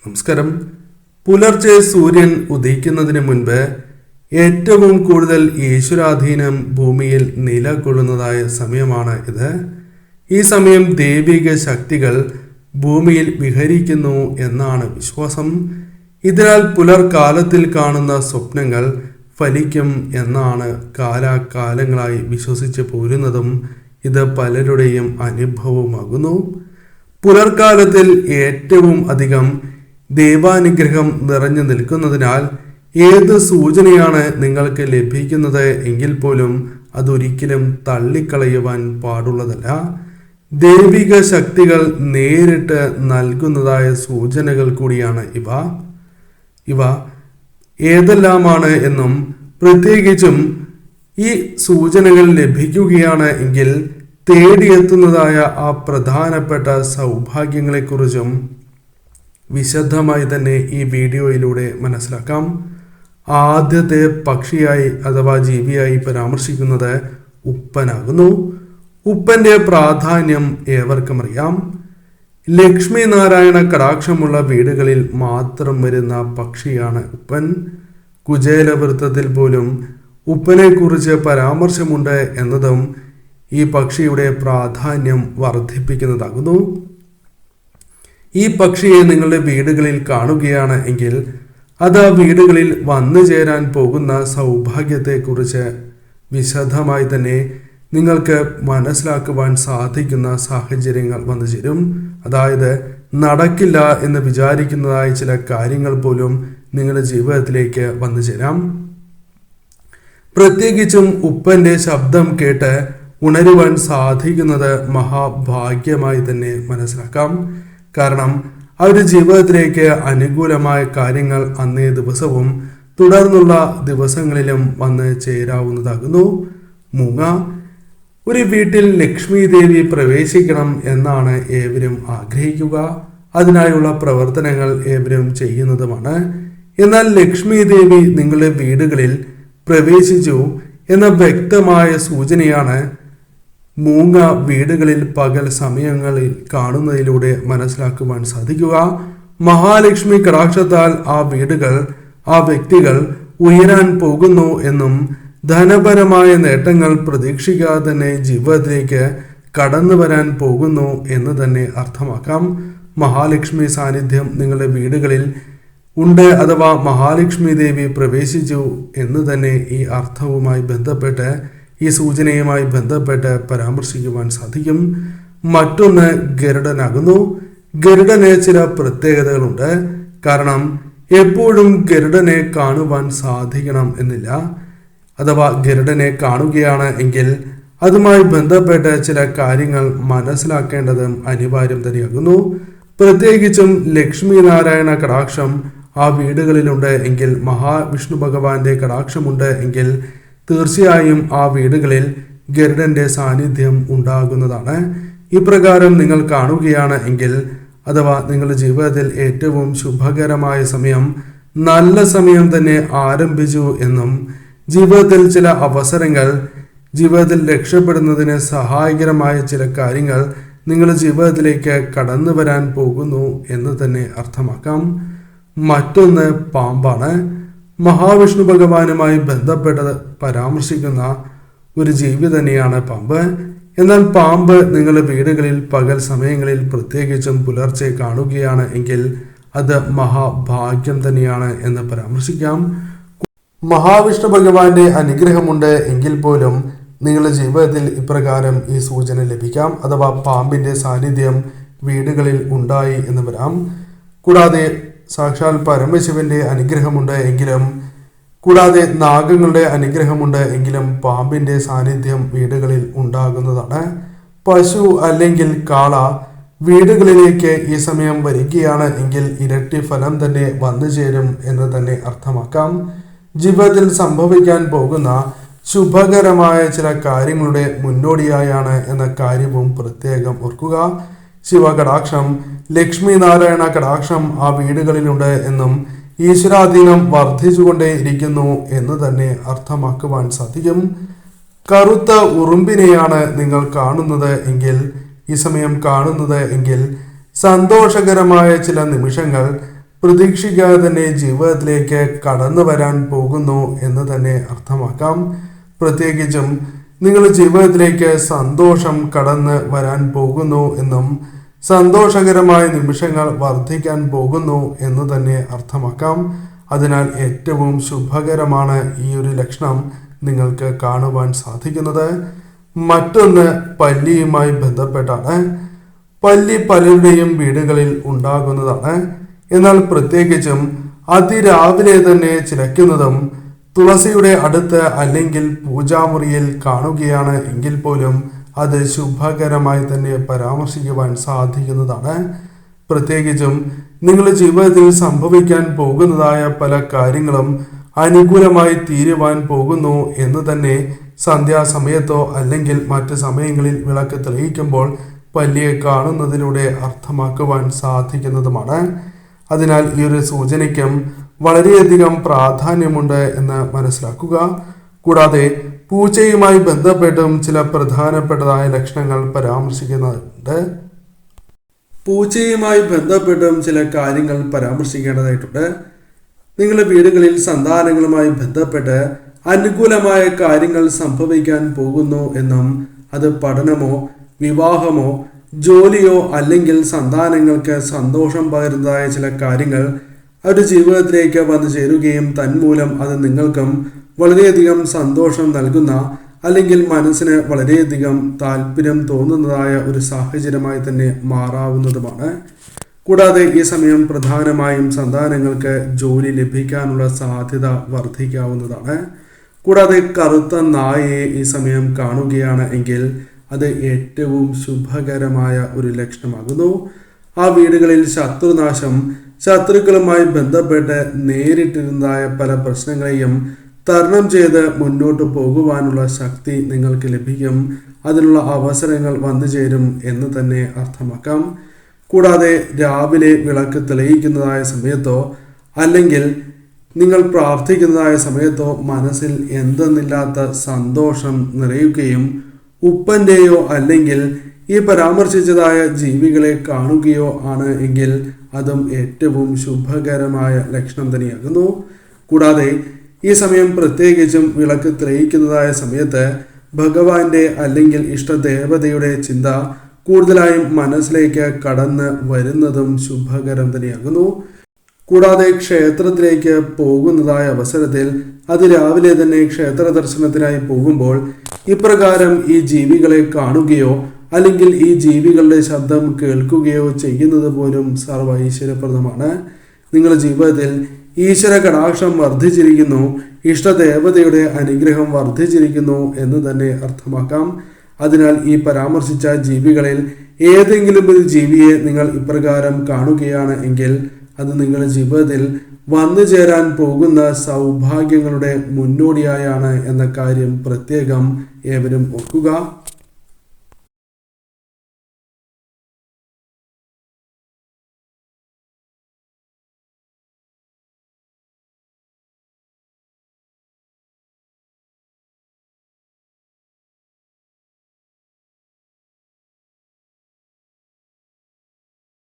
നമസ്കാരം. പുലർച്ചെ സൂര്യൻ ഉദിക്കുന്നതിന് മുൻപ് ഏറ്റവും കൂടുതൽ ഈശ്വരാധീനം ഭൂമിയിൽ നിലകൊള്ളുന്നതായ സമയമാണ് ഇത്. ഈ സമയം ദൈവിക ശക്തികൾ ഭൂമിയിൽ വിഹരിക്കുന്നു എന്നാണ് വിശ്വാസം. ഇതിനാൽ പുലർക്കാലത്തിൽ കാണുന്ന സ്വപ്നങ്ങൾ ഫലിക്കും എന്നാണ് കാലാകാലങ്ങളായി വിശ്വസിച്ച് പോരുന്നതും ഇത് പലരുടെയും അനുഭവമാകുന്നു. പുലർക്കാലത്തിൽ ഏറ്റവും അധികം ദൈവാനുഗ്രഹം നിറഞ്ഞു നിൽക്കുന്നതിനാൽ ഏത് സൂചനയാണ് നിങ്ങൾക്ക് ലഭിക്കുന്നത് എങ്കിൽ പോലും അതൊരിക്കലും തള്ളിക്കളയുവാൻ പാടുള്ളതല്ല. ദൈവിക ശക്തികൾ നേരിട്ട് നൽകുന്നതായ സൂചനകൾ കൂടിയാണ് ഇവ ഏതെല്ലാമാണ് എന്നും പ്രത്യേകിച്ചും ഈ സൂചനകൾ ലഭിക്കുകയാണ് എങ്കിൽ തേടിയെത്തുന്നതായ ആ പ്രധാനപ്പെട്ട സൗഭാഗ്യങ്ങളെക്കുറിച്ചും വിശദമായി തന്നെ ഈ വീഡിയോയിലൂടെ മനസ്സിലാക്കാം. ആദ്യത്തെ പക്ഷിയായി അഥവാ ജീവിയായി പരാമർശിക്കുന്നത് ഉപ്പനാകുന്നു. ഉപ്പന്റെ പ്രാധാന്യം ഏവർക്കും അറിയാം. ലക്ഷ്മി നാരായണ കടാക്ഷമുള്ള വീടുകളിൽ മാത്രം വരുന്ന പക്ഷിയാണ് ഉപ്പൻ. കുചേലവൃത്തത്തിൽ പോലും ഉപ്പനെ കുറിച്ച് പരാമർശമുണ്ട് എന്നതും ഈ പക്ഷിയുടെ പ്രാധാന്യം വർദ്ധിപ്പിക്കുന്നതാകുന്നു. ഈ പക്ഷിയെ നിങ്ങളുടെ വീടുകളിൽ കാണുകയാണ് എങ്കിൽ അത് ആ വീടുകളിൽ വന്നു ചേരാൻ പോകുന്ന സൗഭാഗ്യത്തെക്കുറിച്ച് വിശദമായി തന്നെ നിങ്ങൾക്ക് മനസ്സിലാക്കുവാൻ സാധിക്കുന്ന സാഹചര്യങ്ങൾ വന്നു ചേരും. അതായത് നടക്കില്ല എന്ന് വിചാരിക്കുന്നതായ ചില കാര്യങ്ങൾ പോലും നിങ്ങളുടെ ജീവിതത്തിലേക്ക് വന്നു ചേരാം. പ്രത്യേകിച്ചും ഉപ്പന്റെ ശബ്ദം കേട്ട് ഉണരുവാൻ സാധിക്കുന്നത് മഹാഭാഗ്യമായി തന്നെ മനസ്സിലാക്കാം. കാരണം അവരുടെ ജീവിതത്തിലേക്ക് അനുകൂലമായ കാര്യങ്ങൾ അന്നേ ദിവസവും തുടർന്നുള്ള ദിവസങ്ങളിലും വന്ന് ചേരാവുന്നതാകുന്നു. മൂങ്ങ. ഒരു വീട്ടിൽ ലക്ഷ്മി ദേവി പ്രവേശിക്കണം എന്നാണ് ഏവരും ആഗ്രഹിക്കുക. അതിനായുള്ള പ്രവർത്തനങ്ങൾ ഏവരും ചെയ്യുന്നതുമാണ്. എന്നാൽ ലക്ഷ്മി ദേവി നിങ്ങളുടെ വീടുകളിൽ പ്രവേശിച്ചു എന്ന വ്യക്തമായ സൂചനയാണ് മൂങ്ങ വീടുകളിൽ പകൽ സമയങ്ങളിൽ കാണുന്നതിലൂടെ മനസ്സിലാക്കുവാൻ സാധിക്കുക. മഹാലക്ഷ്മി കടാക്ഷത്താൽ ആ വ്യക്തികൾ ഉയരാൻ പോകുന്നു എന്നും ധനപരമായ നേട്ടങ്ങൾ പ്രതീക്ഷിക്കാതെ തന്നെ ജീവിതത്തിലേക്ക് കടന്നു വരാൻ പോകുന്നു എന്ന് തന്നെ അർത്ഥമാക്കാം. മഹാലക്ഷ്മി സാന്നിധ്യം നിങ്ങളുടെ വീടുകളിൽ ഉണ്ട് അഥവാ മഹാലക്ഷ്മി ദേവി പ്രവേശിച്ചു എന്ന് തന്നെ ഈ അർത്ഥവുമായി ബന്ധപ്പെട്ട് ഈ സൂചനയുമായി ബന്ധപ്പെട്ട് പരാമർശിക്കുവാൻ സാധിക്കും. മറ്റൊന്ന് ഗരുഡനാകുന്നു. ഗരുഡന് ചില പ്രത്യേകതകളുണ്ട്. കാരണം എപ്പോഴും ഗരുഡനെ കാണുവാൻ സാധിക്കണം എന്നില്ല. അഥവാ ഗരുഡനെ കാണുകയാണ് എങ്കിൽ അതുമായി ബന്ധപ്പെട്ട് ചില കാര്യങ്ങൾ മനസ്സിലാക്കേണ്ടതും അനിവാര്യം തന്നെയാകുന്നു. പ്രത്യേകിച്ചും ലക്ഷ്മി നാരായണ കടാക്ഷം ആ വീടുകളിലുണ്ട് എങ്കിൽ, മഹാവിഷ്ണു ഭഗവാന്റെ കടാക്ഷമുണ്ട് എങ്കിൽ തീർച്ചയായും ആ വീടുകളിൽ ഗരുഡന്റെ സാന്നിധ്യം ഉണ്ടാകുന്നതാണ്. ഇപ്രകാരം നിങ്ങൾ കാണുകയാണ് എങ്കിൽ അഥവാ നിങ്ങളുടെ ജീവിതത്തിൽ ഏറ്റവും ശുഭകരമായ സമയം, നല്ല സമയം തന്നെ ആരംഭിച്ചു എന്നും ജീവിതത്തിൽ ചില അവസരങ്ങൾ, ജീവിതത്തിൽ രക്ഷപ്പെടുന്നതിന് സഹായകരമായ ചില കാര്യങ്ങൾ നിങ്ങളുടെ ജീവിതത്തിലേക്ക് കടന്നു വരാൻ പോകുന്നു എന്ന് തന്നെ അർത്ഥമാക്കാം. മറ്റൊന്ന് പാമ്പാണ്. മഹാവിഷ്ണു ഭഗവാനുമായി ബന്ധപ്പെട്ടത് പരാമർശിക്കുന്ന ഒരു ജീവി തന്നെയാണ് പാമ്പ്. എന്നാൽ പാമ്പ് നിങ്ങളുടെ വീടുകളിൽ പകൽ സമയങ്ങളിൽ പ്രത്യേകിച്ചും പുലർച്ചെ കാണുകയാണ് എങ്കിൽ അത് മഹാഭാഗ്യം തന്നെയാണ് എന്ന് പരാമർശിക്കാം. മഹാവിഷ്ണു ഭഗവാന്റെ അനുഗ്രഹമുണ്ട് എങ്കിൽ പോലും നിങ്ങളുടെ ജീവിതത്തിൽ ഇപ്രകാരം ഈ സൂചന ലഭിക്കാം. അഥവാ പാമ്പിന്റെ സാന്നിധ്യം വീടുകളിൽ ഉണ്ടായി എന്ന് വരാം. കൂടാതെ സാക്ഷാൽ പരമശിവന്റെ അനുഗ്രഹമുണ്ട് എങ്കിലും, കൂടാതെ നാഗങ്ങളുടെ അനുഗ്രഹമുണ്ട് എങ്കിലും പാമ്പിന്റെ സാന്നിധ്യം വീടുകളിൽ ഉണ്ടാകുന്നതാണ്. പശു അല്ലെങ്കിൽ കാള വീടുകളിലേക്ക് ഈ സമയം വരികയാണ് എങ്കിൽ ഇരട്ടി ഫലം തന്നെ വന്നു ചേരും എന്ന് തന്നെ അർത്ഥമാക്കാം. ജീവിതത്തിൽ സംഭവിക്കാൻ പോകുന്ന ശുഭകരമായ ചില കാര്യങ്ങളുടെ മുന്നോടിയായാണ് എന്ന കാര്യവും പ്രത്യേകം ഓർക്കുക. ശിവകടാക്ഷം, ലക്ഷ്മി നാരായണ കടാക്ഷം ആ വീടുകളിലുണ്ട് എന്നും ഈശ്വരാധീനം വർദ്ധിച്ചുകൊണ്ടേ ഇരിക്കുന്നു എന്ന് തന്നെ അർത്ഥമാക്കുവാൻ സാധിക്കും. കറുത്ത ഉറുമ്പിനെയാണ് നിങ്ങൾ കാണുന്നത് എങ്കിൽ, ഈ സമയം കാണുന്നത് എങ്കിൽ സന്തോഷകരമായ ചില നിമിഷങ്ങൾ പ്രതീക്ഷിക്കാതെ തന്നെ ജീവിതത്തിലേക്ക് കടന്നു വരാൻ പോകുന്നു എന്ന് തന്നെ അർത്ഥമാക്കാം. പ്രത്യേകിച്ചും നിങ്ങളുടെ ജീവിതത്തിലേക്ക് സന്തോഷം കടന്ന് വരാൻ പോകുന്നു എന്നും സന്തോഷകരമായ നിമിഷങ്ങൾ വർദ്ധിക്കാൻ പോകുന്നു എന്ന് തന്നെ അർത്ഥമാക്കാം. അതിനാൽ ഏറ്റവും ശുഭകരമാണ് ഈ ഒരു ലക്ഷണം നിങ്ങൾക്ക് കാണുവാൻ സാധിക്കുന്നത്. മറ്റൊന്ന് പല്ലിയുമായി ബന്ധപ്പെട്ടാണ്. പല്ലി പലരുടെയും വീടുകളിൽ ഉണ്ടാകുന്നതാണ്. എന്നാൽ പ്രത്യേകിച്ചും അതിരാവിലെ തന്നെ ചിലയ്ക്കുന്നതും തുളസിയുടെ അടുത്ത് അല്ലെങ്കിൽ പൂജാമുറിയിൽ കാണുകയാണ് എങ്കിൽ പോലും അത് ശുഭകരമായി തന്നെ പരാമർശിക്കുവാൻ സാധിക്കുന്നതാണ്. പ്രത്യേകിച്ചും നിങ്ങളുടെ ജീവിതത്തിൽ സംഭവിക്കാൻ പോകുന്നതായ പല കാര്യങ്ങളും അനുകൂലമായി തീരുവാൻ പോകുന്നു എന്ന് തന്നെ സന്ധ്യാസമയത്തോ അല്ലെങ്കിൽ മറ്റ് സമയങ്ങളിൽ വിളക്ക് തെളിയിക്കുമ്പോൾ പല്ലിയെ കാണുന്നതിലൂടെ അർത്ഥമാക്കുവാൻ സാധിക്കുന്നതുമാണ്. അതിനാൽ ഈ ഒരു സൂചനയ്ക്കും വളരെയധികം പ്രാധാന്യമുണ്ട് എന്ന് മനസ്സിലാക്കുക. കൂടാതെ പൂച്ചയുമായി ബന്ധപ്പെട്ടും ചില പ്രധാനപ്പെട്ടതായ ലക്ഷണങ്ങൾ പരാമർശിക്കുന്നുണ്ട്. പൂച്ചയുമായി ബന്ധപ്പെട്ടും ചില കാര്യങ്ങൾ പരാമർശിക്കേണ്ടതായിട്ടുണ്ട്. നിങ്ങളുടെ വീടുകളിൽ സന്താനങ്ങളുമായി ബന്ധപ്പെട്ട് അനുകൂലമായ കാര്യങ്ങൾ സംഭവിക്കാൻ പോകുന്നു എന്നും അത് പഠനമോ വിവാഹമോ ജോലിയോ അല്ലെങ്കിൽ സന്താനങ്ങൾക്ക് സന്തോഷം പകരുന്നതായ ചില കാര്യങ്ങൾ അവരുടെ ജീവിതത്തിലേക്ക് വന്നു ചേരുകയും തന്മൂലം അത് നിങ്ങൾക്കും വളരെയധികം സന്തോഷം നൽകുന്ന അല്ലെങ്കിൽ മനസ്സിന് വളരെയധികം താല്പര്യം തോന്നുന്നതായ ഒരു സാഹചര്യമായി തന്നെ മാറാവുന്നതുമാണ്. കൂടാതെ ഈ സമയം പ്രധാനമായും സന്താനങ്ങൾക്ക് ജോലി ലഭിക്കാനുള്ള സാധ്യത വർദ്ധിക്കാവുന്നതാണ്. കൂടാതെ കറുത്ത നായയെ ഈ സമയം കാണുകയാണ് എങ്കിൽ അത് ഏറ്റവും ശുഭകരമായ ഒരു ലക്ഷണമാകുന്നു. ആ വീടുകളിൽ ശത്രുനാശം, ശത്രുക്കളുമായി ബന്ധപ്പെട്ട് നേരിട്ടിരുന്നതായ പല പ്രശ്നങ്ങളെയും തരണം ചെയ്ത് മുന്നോട്ട് പോകുവാനുള്ള ശക്തി നിങ്ങൾക്ക് ലഭിക്കും. അതിനുള്ള അവസരങ്ങൾ വന്നു ചേരും എന്ന് തന്നെ അർത്ഥമാക്കാം. കൂടാതെ രാവിലെ വിളക്ക് തെളിയിക്കുന്നതായ സമയത്തോ അല്ലെങ്കിൽ നിങ്ങൾ പ്രാർത്ഥിക്കുന്നതായ സമയത്തോ മനസ്സിൽ എന്തെന്നില്ലാത്ത സന്തോഷം നിറയുകയും ഉപ്പൻ്റെയോ അല്ലെങ്കിൽ ഈ പരാമർശിച്ചതായ ജീവികളെ കാണുകയോ ആണ് എങ്കിൽ അതും ഏറ്റവും ശുഭകരമായ ലക്ഷണം തന്നെയാകുന്നു. കൂടാതെ ഈ സമയം പ്രത്യേകിച്ചും വിളക്ക് തെളിയിക്കുന്നതായ സമയത്ത് ഭഗവാന്റെ അല്ലെങ്കിൽ ഇഷ്ടദേവതയുടെ ചിന്ത കൂടുതലായും മനസ്സിലേക്ക് കടന്ന് വരുന്നതും ശുഭകരം തന്നെയാകുന്നു. കൂടാതെ ക്ഷേത്രത്തിലേക്ക് പോകുന്നതായ അവസരത്തിൽ അതിരാവിലെ തന്നെ ക്ഷേത്ര ദർശനത്തിനായി പോകുമ്പോൾ ഇപ്രകാരം ഈ ജീവികളെ കാണുകയോ അല്ലെങ്കിൽ ഈ ജീവികളുടെ ശബ്ദം കേൾക്കുകയോ ചെയ്യുന്നത് പോലും സർവ്വ ഈശ്വരപ്രദമാണ്. നിങ്ങളുടെ ജീവിതത്തിൽ ഈശ്വര കടാക്ഷം വർദ്ധിച്ചിരിക്കുന്നു, ഇഷ്ടദേവതയുടെ അനുഗ്രഹം വർദ്ധിച്ചിരിക്കുന്നു എന്ന് തന്നെ അർത്ഥമാക്കാം. അതിനാൽ ഈ പരാമർശിച്ച ജീവികളിൽ ഏതെങ്കിലും ഒരു ജീവിയെ നിങ്ങൾ ഇപ്രകാരം കാണുകയാണ് എങ്കിൽ അത് നിങ്ങളുടെ ജീവിതത്തിൽ വന്നു ചേരാൻ പോകുന്ന സൗഭാഗ്യങ്ങളുടെ മുന്നോടിയായാണ് എന്ന കാര്യം പ്രത്യേകം ഏവരും ഓർക്കുക.